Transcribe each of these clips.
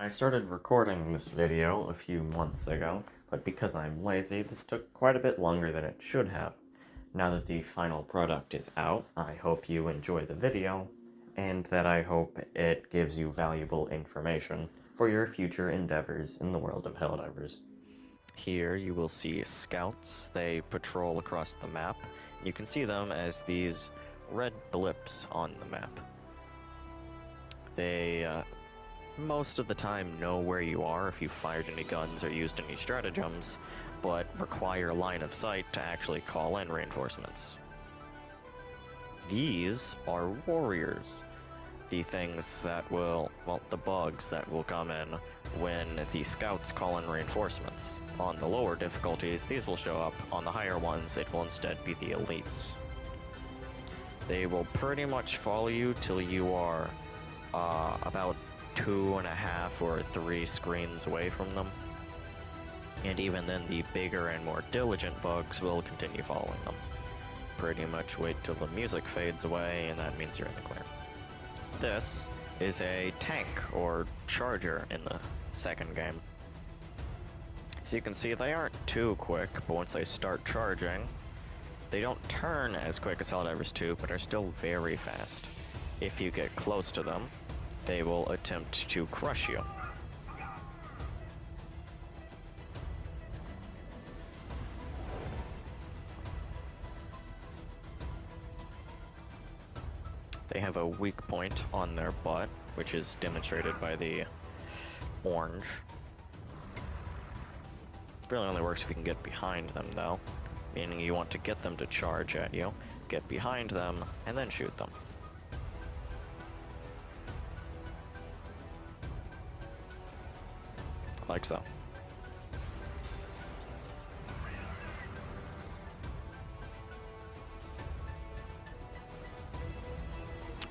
I started recording this video a few months ago, but because I'm lazy, this took quite a bit longer than it should have. Now that the final product is out, I hope you enjoy the video, and that I hope it gives you valuable information for your future endeavors in the world of Helldivers. Here you will see scouts. They patrol across the map. You can see them as these red blips on the map. They most of the time know where you are if you fired any guns or used any stratagems, but require line of sight to actually call in reinforcements. These are warriors. The things that will, the bugs that will come in when the scouts call in reinforcements. On the lower difficulties, these will show up. On the higher ones, it will instead be the elites. They will pretty much follow you till you are about 2.5 or 3 screens away from them. And even then, the bigger and more diligent bugs will continue following them. Pretty much wait till the music fades away, and that means you're in the clear. This is a tank, or charger, in the second game. So you can see they aren't too quick, but once they start charging, they don't turn as quick as Helldivers 2, but are still very fast. If you get close to them, they will attempt to crush you. They have a weak point on their butt, which is demonstrated by the orange. It really only works if you can get behind them, though, meaning you want to get them to charge at you, get behind them, and then shoot them. Like so.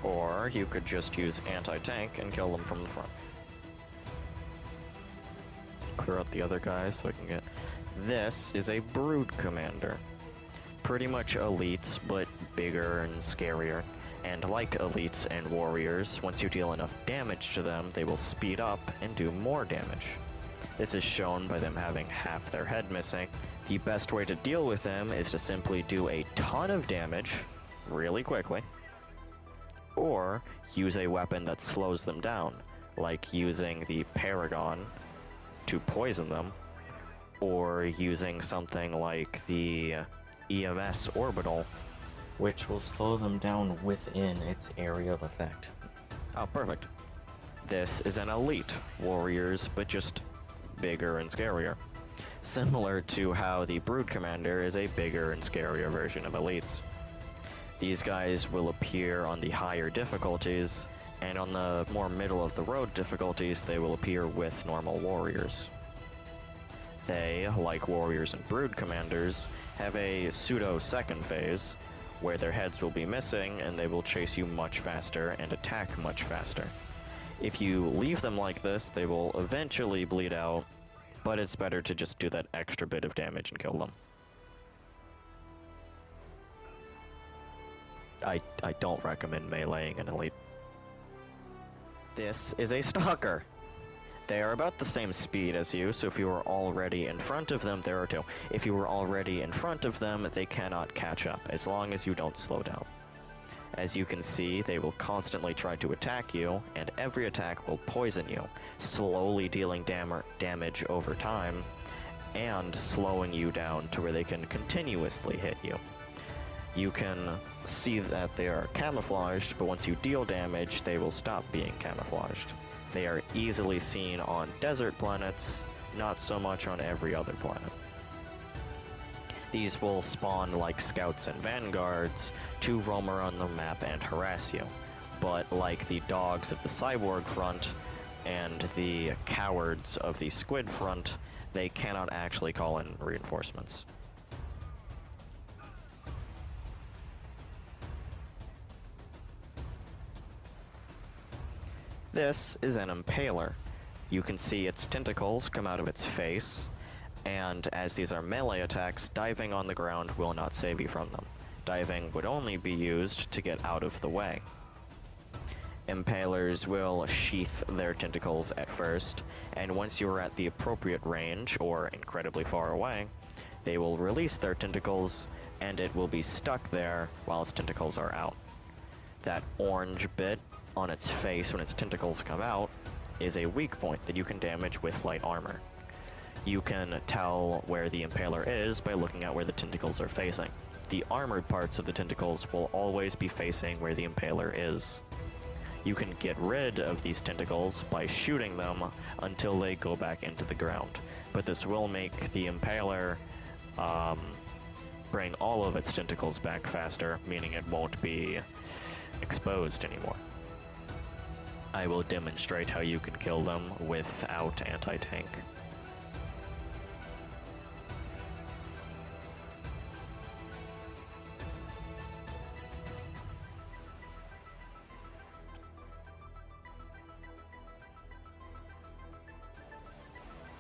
Or you could just use anti-tank and kill them from the front. Clear out the other guys so I can get... This is a brood commander. Pretty much elites, but bigger and scarier. And like elites and warriors, once you deal enough damage to them, they will speed up and do more damage. This is shown by them having half their head missing. The best way to deal with them is to simply do a ton of damage really quickly, or use a weapon that slows them down, like using the Paragon to poison them, or using something like the EMS orbital, which will slow them down within its area of effect. Oh, perfect. This is an elite warriors, but just bigger and scarier. Similar to how the Brood Commander is a bigger and scarier version of elites. These guys will appear on the higher difficulties, and on the more middle-of-the-road difficulties, they will appear with normal warriors. They, like warriors and Brood Commanders, have a pseudo-second phase, where their heads will be missing, and they will chase you much faster and attack much faster. If you leave them like this, they will eventually bleed out, but it's better to just do that extra bit of damage and kill them. I don't recommend meleeing an elite. This is a stalker. They are about the same speed as you, so if you are already in front of them, there are two. If you were already in front of them, they cannot catch up, as long as you don't slow down. As you can see, they will constantly try to attack you, and every attack will poison you, slowly dealing damage over time, and slowing you down to where they can continuously hit you. You can see that they are camouflaged, but once you deal damage, they will stop being camouflaged. They are easily seen on desert planets, not so much on every other planet. These will spawn like scouts and vanguards to roam around the map and harass you. But like the dogs of the cyborg front and the cowards of the squid front, they cannot actually call in reinforcements. This is an impaler. You can see its tentacles come out of its face, and as these are melee attacks, diving on the ground will not save you from them. Diving would only be used to get out of the way. Impalers will sheath their tentacles at first, and once you are at the appropriate range, or incredibly far away, they will release their tentacles, and it will be stuck there while its tentacles are out. That orange bit on its face when its tentacles come out is a weak point that you can damage with light armor. You can tell where the Impaler is by looking at where the tentacles are facing. The armored parts of the tentacles will always be facing where the Impaler is. You can get rid of these tentacles by shooting them until they go back into the ground. But this will make the Impaler bring all of its tentacles back faster, meaning it won't be exposed anymore. I will demonstrate how you can kill them without anti-tank.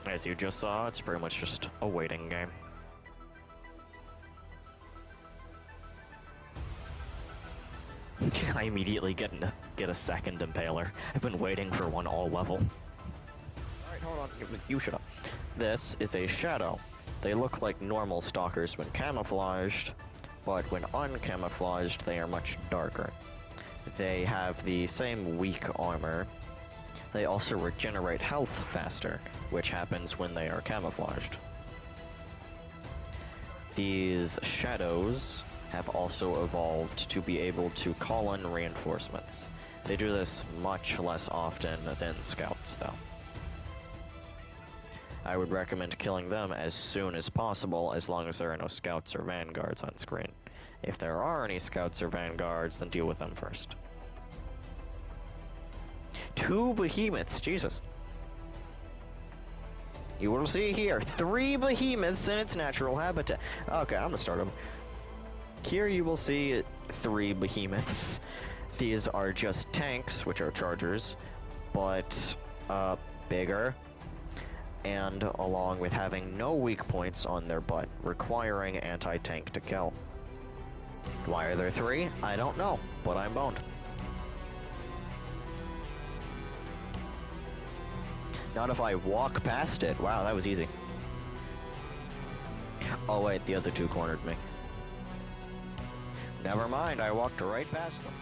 As you just saw, it's pretty much just a waiting game. I immediately get a second Impaler. I've been waiting for one all level. Alright, hold on. You shut up. This is a Shadow. They look like normal stalkers when camouflaged, but when uncamouflaged, they are much darker. They have the same weak armor. They also regenerate health faster, which happens when they are camouflaged. These Shadows have also evolved to be able to call in reinforcements. They do this much less often than Scouts, though. I would recommend killing them as soon as possible, as long as there are no Scouts or Vanguards on screen. If there are any Scouts or Vanguards, then deal with them first. 2 behemoths, Jesus. You will see here, 3 behemoths in its natural habitat. Okay, I'm gonna start them. Here you will see 3 behemoths. These are just tanks, which are chargers, but bigger, and along with having no weak points on their butt, requiring anti-tank to kill. Why are there 3? I don't know, but I'm boned. Not if I walk past it. Wow, that was easy. Oh wait, the other 2 cornered me. Never mind, I walked right past them.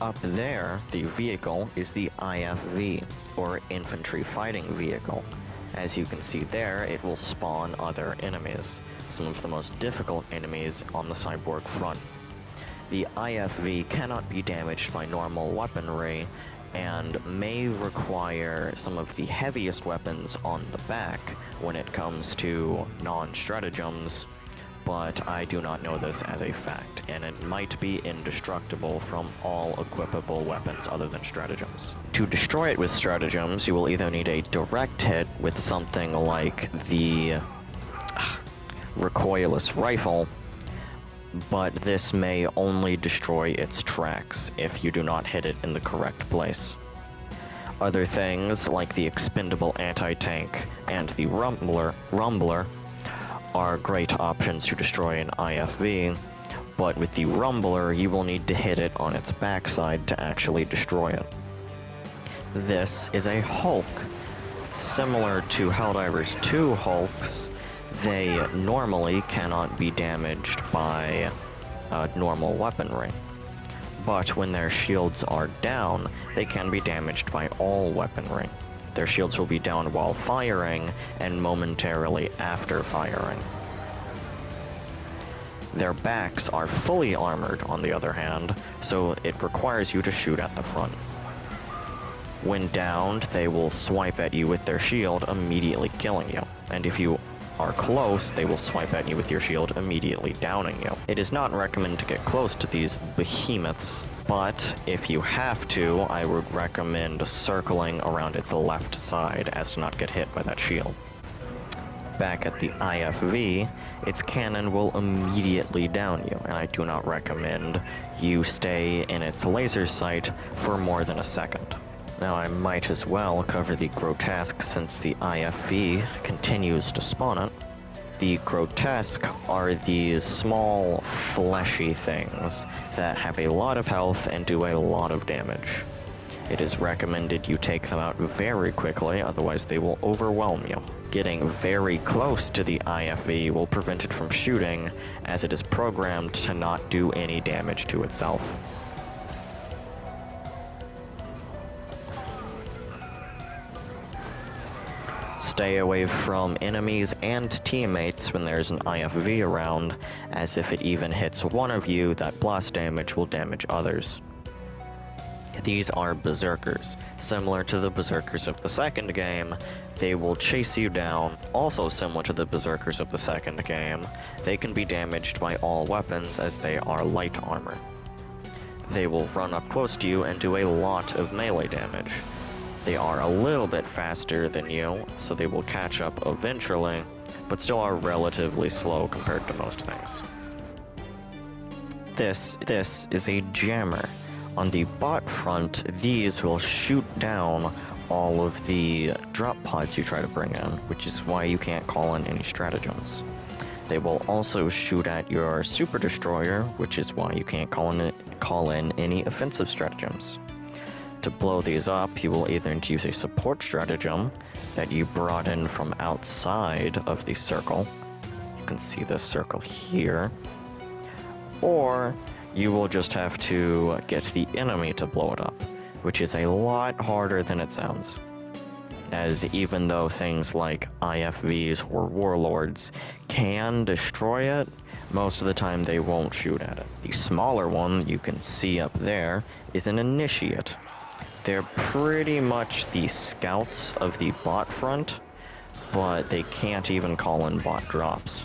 Up there, the vehicle is the IFV, or Infantry Fighting Vehicle. As you can see there, it will spawn other enemies, some of the most difficult enemies on the Cyborg front. The IFV cannot be damaged by normal weaponry, and may require some of the heaviest weapons on the back when it comes to non-stratagems, but I do not know this as a fact, and it might be indestructible from all equipable weapons other than stratagems. To destroy it with stratagems, you will either need a direct hit with something like the recoilless rifle, but this may only destroy its tracks if you do not hit it in the correct place. Other things, like the expendable anti-tank and the rumbler, are great options to destroy an IFV, but with the rumbler, you will need to hit it on its backside to actually destroy it. This is a Hulk. Similar to Helldivers 2 Hulks, they normally cannot be damaged by normal weaponry. But when their shields are down, they can be damaged by all weaponry. Their shields will be down while firing, and momentarily after firing. Their backs are fully armored, on the other hand, so it requires you to shoot at the front. When downed, they will swipe at you with their shield, immediately killing you. And if you are close, they will swipe at you with your shield, immediately downing you. It is not recommended to get close to these behemoths, but if you have to, I would recommend circling around its left side as to not get hit by that shield. Back at the IFV, its cannon will immediately down you, and I do not recommend you stay in its laser sight for more than a second. Now I might as well cover the grotesque since the IFV continues to spawn it. The grotesque are these small, fleshy things that have a lot of health and do a lot of damage. It is recommended you take them out very quickly, otherwise they will overwhelm you. Getting very close to the IFV will prevent it from shooting, as it is programmed to not do any damage to itself. Stay away from enemies and teammates when there's an IFV around, as if it even hits one of you, that blast damage will damage others. These are berserkers. Similar to the berserkers of the second game, they will chase you down. Also similar to the berserkers of the second game, they can be damaged by all weapons as they are light armor. They will run up close to you and do a lot of melee damage. They are a little bit faster than you, so they will catch up eventually, but still are relatively slow compared to most things. This is a jammer. On the bot front, these will shoot down all of the drop pods you try to bring in, which is why you can't call in any stratagems. They will also shoot at your super destroyer, which is why you can't call in any offensive stratagems. To blow these up, you will either use a support stratagem that you brought in from outside of the circle. You can see this circle here. Or you will just have to get the enemy to blow it up, which is a lot harder than it sounds. As even though things like IFVs or Warlords can destroy it, most of the time they won't shoot at it. The smaller one you can see up there is an initiate. They're pretty much the scouts of the bot front, but they can't even call in bot drops.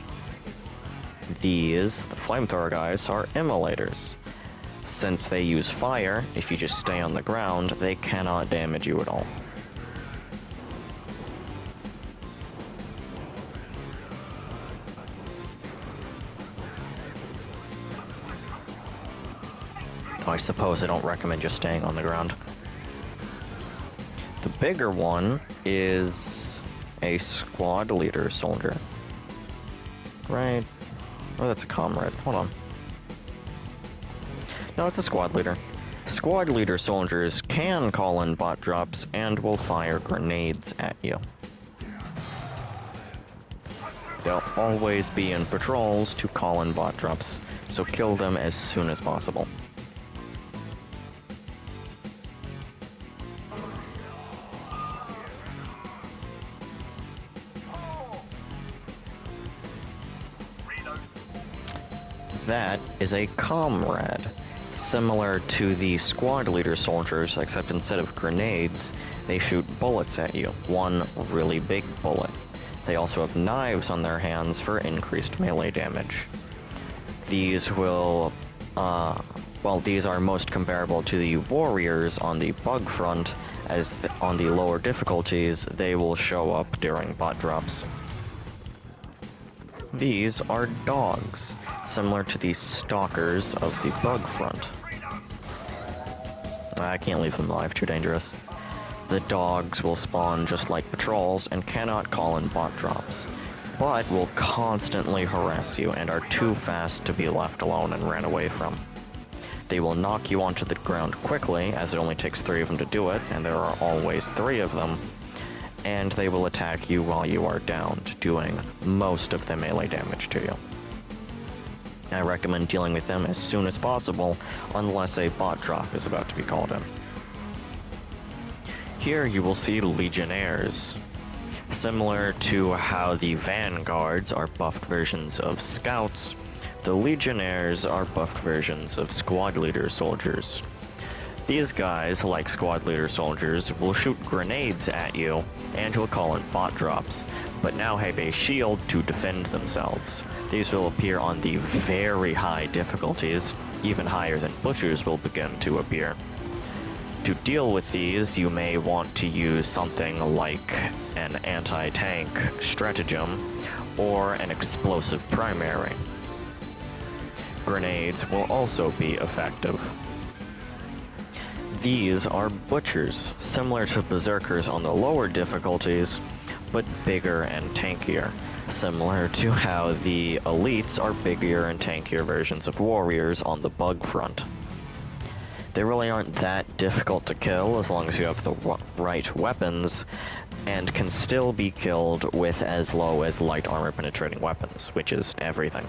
These, the flamethrower guys, are immolators. Since they use fire, if you just stay on the ground, they cannot damage you at all. I suppose I don't recommend just staying on the ground. The bigger one is a squad leader soldier. Right? Oh, that's a comrade. Hold on. No, it's a squad leader. Squad leader soldiers can call in bot drops and will fire grenades at you. They'll always be in patrols to call in bot drops, so kill them as soon as possible. That is a comrade, similar to the squad leader soldiers, except instead of grenades, they shoot bullets at you, one really big bullet. They also have knives on their hands for increased melee damage. These will, these are most comparable to the warriors on the bug front, as on the lower difficulties, they will show up during bot drops. These are dogs, similar to the stalkers of the bug front. I can't leave them alive, too dangerous. The dogs will spawn just like patrols and cannot call in bot drops, but will constantly harass you and are too fast to be left alone and ran away from. They will knock you onto the ground quickly, as it only takes 3 of them to do it, and there are always 3 of them, and they will attack you while you are downed, doing most of the melee damage to you. I recommend dealing with them as soon as possible, unless a bot drop is about to be called in. Here you will see Legionnaires. Similar to how the Vanguards are buffed versions of Scouts, the Legionnaires are buffed versions of Squad Leader Soldiers. These guys, like Squad Leader Soldiers, will shoot grenades at you and will call in bot drops, but now have a shield to defend themselves. These will appear on the very high difficulties, even higher than Butchers will begin to appear. To deal with these, you may want to use something like an anti-tank stratagem or an explosive primary. Grenades will also be effective. These are Butchers, similar to Berserkers on the lower difficulties, but bigger and tankier. similar to how the elites are bigger and tankier versions of warriors on the bug front. They really aren't that difficult to kill as long as you have the right weapons, and can still be killed with as low as light armor penetrating weapons, which is everything.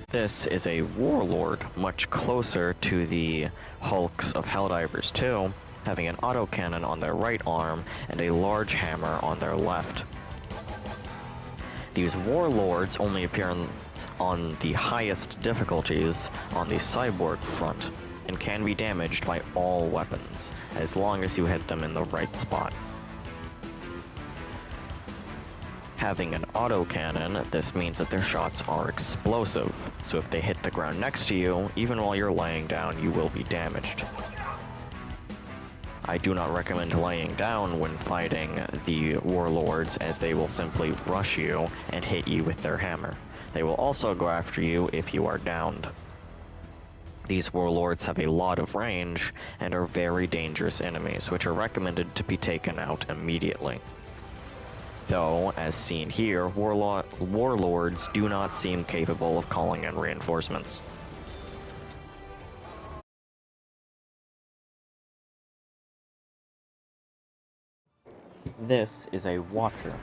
This is a Warlord, much closer to the hulks of Helldivers 2, having an autocannon on their right arm and a large hammer on their left. These Warlords only appear on the highest difficulties on the cyborg front, and can be damaged by all weapons, as long as you hit them in the right spot. Having an autocannon, this means that their shots are explosive, so if they hit the ground next to you, even while you're laying down, you will be damaged. I do not recommend laying down when fighting the Warlords, as they will simply rush you and hit you with their hammer. They will also go after you if you are downed. These Warlords have a lot of range and are very dangerous enemies, which are recommended to be taken out immediately. Though, as seen here, Warlords do not seem capable of calling in reinforcements. This is a Watcher.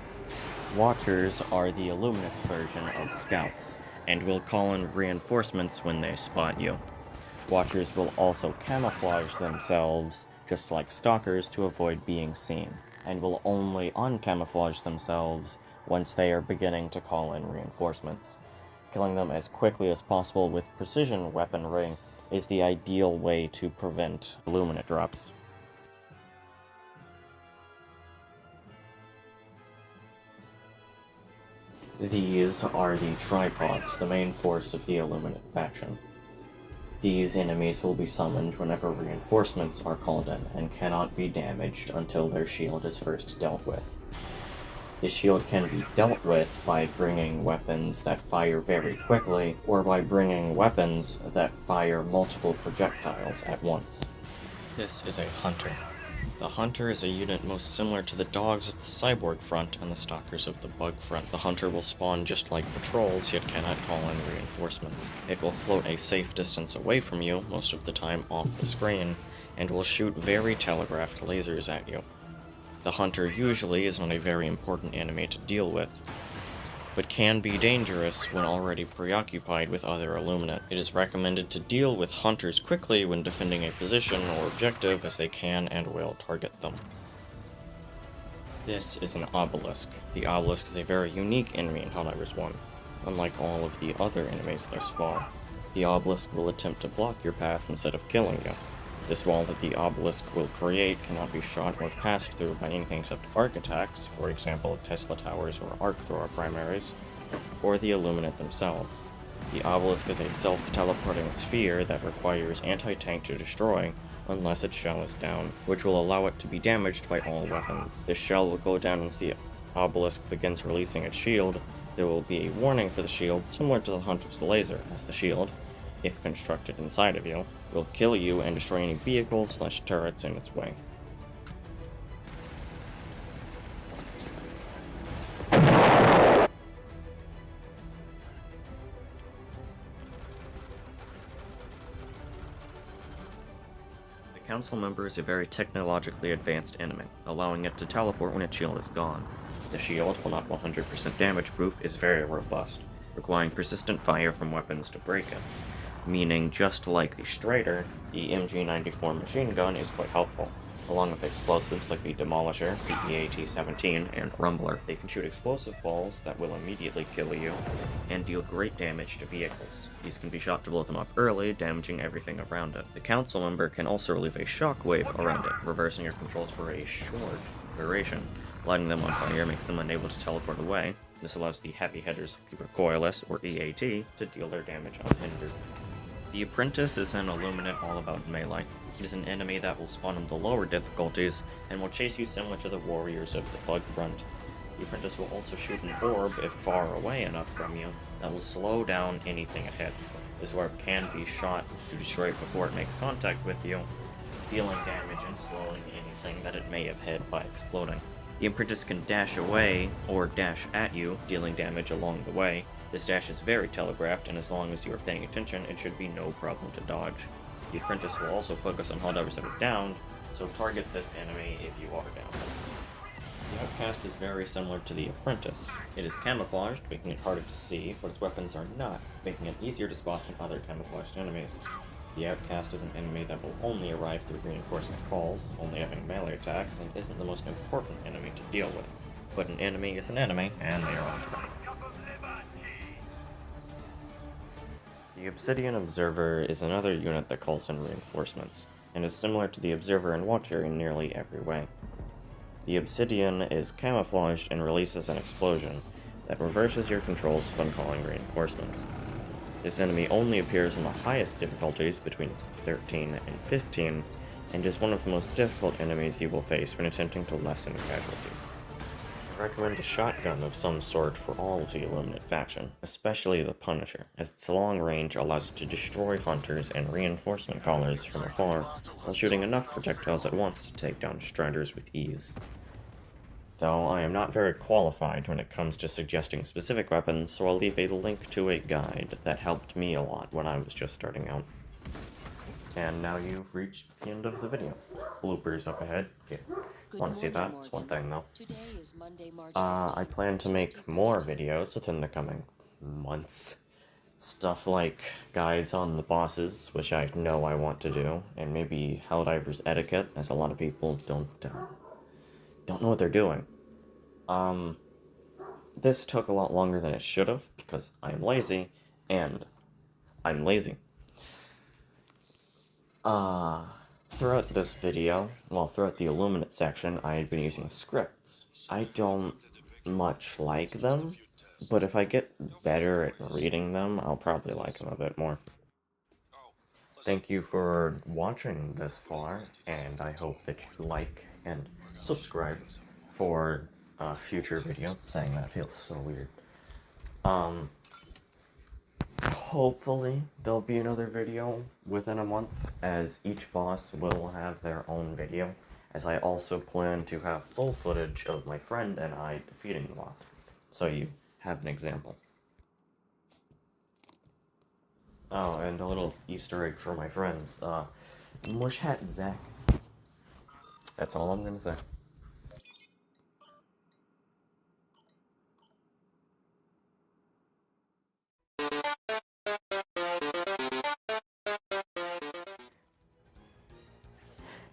Watchers are the Illuminates version of Scouts, and will call in reinforcements when they spot you. Watchers will also camouflage themselves, just like Stalkers, to avoid being seen, and will only uncamouflage themselves once they are beginning to call in reinforcements. Killing them as quickly as possible with precision weaponry is the ideal way to prevent Illuminate drops. These are the Tripods, the main force of the Illuminate faction. These enemies will be summoned whenever reinforcements are called in, and cannot be damaged until their shield is first dealt with. The shield can be dealt with by bringing weapons that fire very quickly, or by bringing weapons that fire multiple projectiles at once. This is a Hunter. The Hunter is a unit most similar to the Dogs of the Cyborg front and the Stalkers of the Bug front. The Hunter will spawn just like patrols, yet cannot call in reinforcements. It will float a safe distance away from you, most of the time off the screen, and will shoot very telegraphed lasers at you. The Hunter usually is not a very important enemy to deal with, but can be dangerous when already preoccupied with other Illuminate. It is recommended to deal with Hunters quickly when defending a position or objective, as they can and will target them. This is an Obelisk. The Obelisk is a very unique enemy in Helldivers 1, unlike all of the other enemies thus far. The Obelisk will attempt to block your path instead of killing you. This wall that the Obelisk will create cannot be shot or passed through by anything except arc attacks, for example Tesla towers or arc thrower primaries, or the Illuminate themselves. The Obelisk is a self-teleporting sphere that requires anti-tank to destroy, unless its shell is down, which will allow it to be damaged by all weapons. This shell will go down once the Obelisk begins releasing its shield. There will be a warning for the shield, similar to the Hunter's laser, as the shield, if constructed inside of you, will kill you and destroy any vehicles/turrets in its way. The Council member is a very technologically advanced enemy, allowing it to teleport when its shield is gone. The shield, while not 100% damage-proof, is very robust, requiring persistent fire from weapons to break it. Meaning, just like the Strider, the MG94 machine gun is quite helpful. Along with explosives like the Demolisher, the EAT-17, and Rumbler, they can shoot explosive balls that will immediately kill you, and deal great damage to vehicles. These can be shot to blow them up early, damaging everything around it. The Council member can also relieve a shockwave around it, reversing your controls for a short duration. Lighting them on fire makes them unable to teleport away. This allows the heavy hitters, the Recoilless, or EAT, to deal their damage unhindered. The Apprentice is an Illuminate all about melee. It is an enemy that will spawn in the lower difficulties, and will chase you similar to the Warriors of the Bug front. The Apprentice will also shoot an orb, if far away enough from you, that will slow down anything it hits. This orb can be shot to destroy it before it makes contact with you, dealing damage and slowing anything that it may have hit by exploding. The apprentice can dash away or dash at you, dealing damage along the way. This dash is very telegraphed, and as long as you are paying attention, it should be no problem to dodge. The apprentice will also focus on Helldivers that are downed, so target this enemy if you are down. The outcast is very similar to the apprentice. It is camouflaged, making it harder to see, but its weapons are not, making it easier to spot than other camouflaged enemies. The outcast is an enemy that will only arrive through reinforcement calls, only having melee attacks, and isn't the most important enemy to deal with. But an enemy is an enemy, and they are on threat. The Obsidian Observer is another unit that calls in reinforcements, and is similar to the Observer and Watcher in nearly every way. The Obsidian is camouflaged and releases an explosion that reverses your controls when calling reinforcements. This enemy only appears in the highest difficulties between 13 and 15, and is one of the most difficult enemies you will face when attempting to lessen casualties. I recommend a shotgun of some sort for all of the Illuminate faction, especially the Punisher, as its long range allows it to destroy hunters and reinforcement callers from afar, while shooting enough projectiles at once to take down Striders with ease. Though I am not very qualified when it comes to suggesting specific weapons, so I'll leave a link to a guide that helped me a lot when I was just starting out. And now you've reached the end of the video. Bloopers up ahead. If you want to see that, it's one thing though. Today is Monday, March I plan to make more videos within the coming months. Stuff like guides on the bosses, which I know I want to do, and maybe Helldivers etiquette, as a lot of people don't know what they're doing. This took a lot longer than it should have, because I'm lazy, and I'm lazy. Throughout this video, throughout the Illuminate section, I had been using scripts. I don't much like them, but if I get better at reading them, I'll probably like them a bit more. Thank you for watching this far, and I hope that you like and subscribe for future videos. Saying that feels so weird. Hopefully there'll be another video within a month, as each boss will have their own video, as I also plan to have full footage of my friend and I defeating the boss, so you have an example. Oh, and a little Easter egg for my friends. Mush hat Zach. That's all I'm gonna say.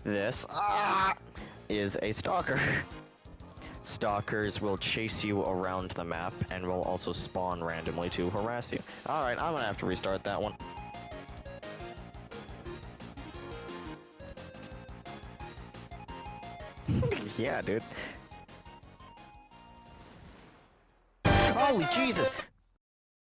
This is a stalker. Stalkers will chase you around the map and will also spawn randomly to harass you. Alright, I'm gonna have to restart that one. Yeah, dude. Holy Jesus!